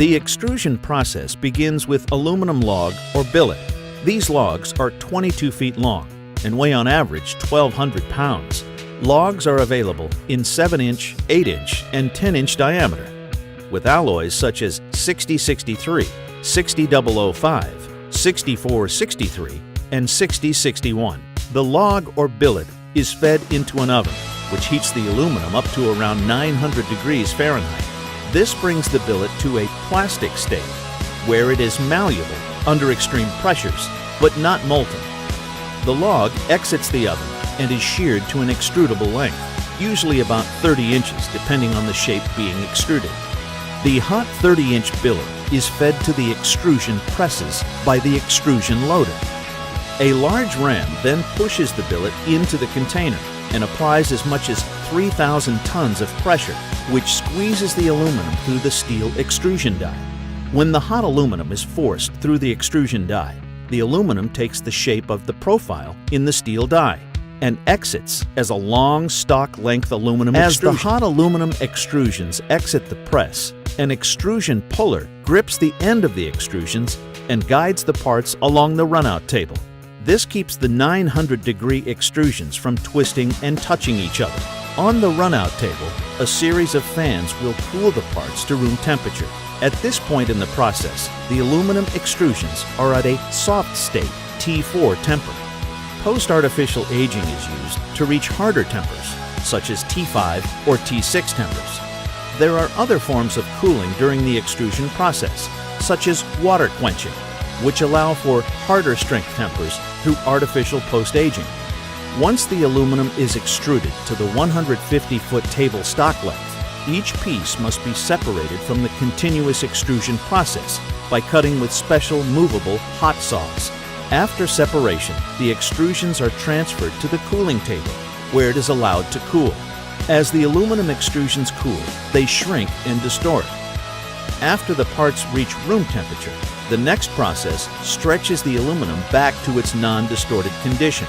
The extrusion process begins with aluminum log or billet. These logs are 22 feet long and weigh on average 1,200 pounds. Logs are available in 7-inch, 8-inch, and 10-inch diameter, with alloys such as 6063, 60005, 6463, and 6061. The log or billet is fed into an oven, which heats the aluminum up to around 900 degrees Fahrenheit. This brings the billet to a plastic state, where it is malleable under extreme pressures, but not molten. The log exits the oven and is sheared to an extrudable length, usually about 30 inches depending on the shape being extruded. The hot 30-inch billet is fed to the extrusion presses by the extrusion loader. A large ram then pushes the billet into the container and applies as much as 3,000 tons of pressure, which squeezes the aluminum through the steel extrusion die. When the hot aluminum is forced through the extrusion die, the aluminum takes the shape of the profile in the steel die and exits as a long stock-length aluminum extrusion. As the hot aluminum extrusions exit the press, an extrusion puller grips the end of the extrusions and guides the parts along the runout table. This keeps the 900-degree extrusions from twisting and touching each other. On the runout table, a series of fans will cool the parts to room temperature. At this point in the process, the aluminum extrusions are at a soft state, T4 temper. Post-artificial aging is used to reach harder tempers, such as T5 or T6 tempers. There are other forms of cooling during the extrusion process, such as water quenching, which allow for harder strength tempers through artificial post-aging. Once the aluminum is extruded to the 150-foot table stock length, each piece must be separated from the continuous extrusion process by cutting with special movable hot saws. After separation, the extrusions are transferred to the cooling table, where it is allowed to cool. As the aluminum extrusions cool, they shrink and distort. After the parts reach room temperature, the next process stretches the aluminum back to its non-distorted condition.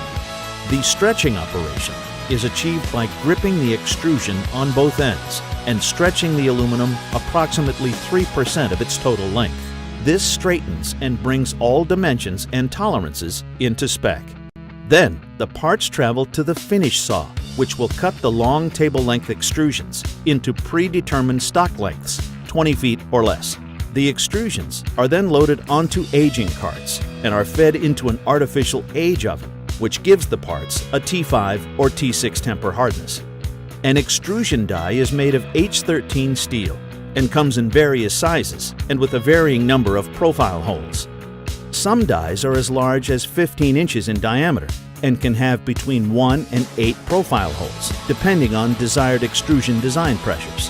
The stretching operation is achieved by gripping the extrusion on both ends and stretching the aluminum approximately 3% of its total length. This straightens and brings all dimensions and tolerances into spec. Then, the parts travel to the finish saw, which will cut the long table length extrusions into predetermined stock lengths, 20 feet or less. The extrusions are then loaded onto aging carts and are fed into an artificial age oven, which gives the parts a T5 or T6 temper hardness. An extrusion die is made of H13 steel and comes in various sizes and with a varying number of profile holes. Some dies are as large as 15 inches in diameter and can have between 1 and 8 profile holes, depending on desired extrusion design pressures.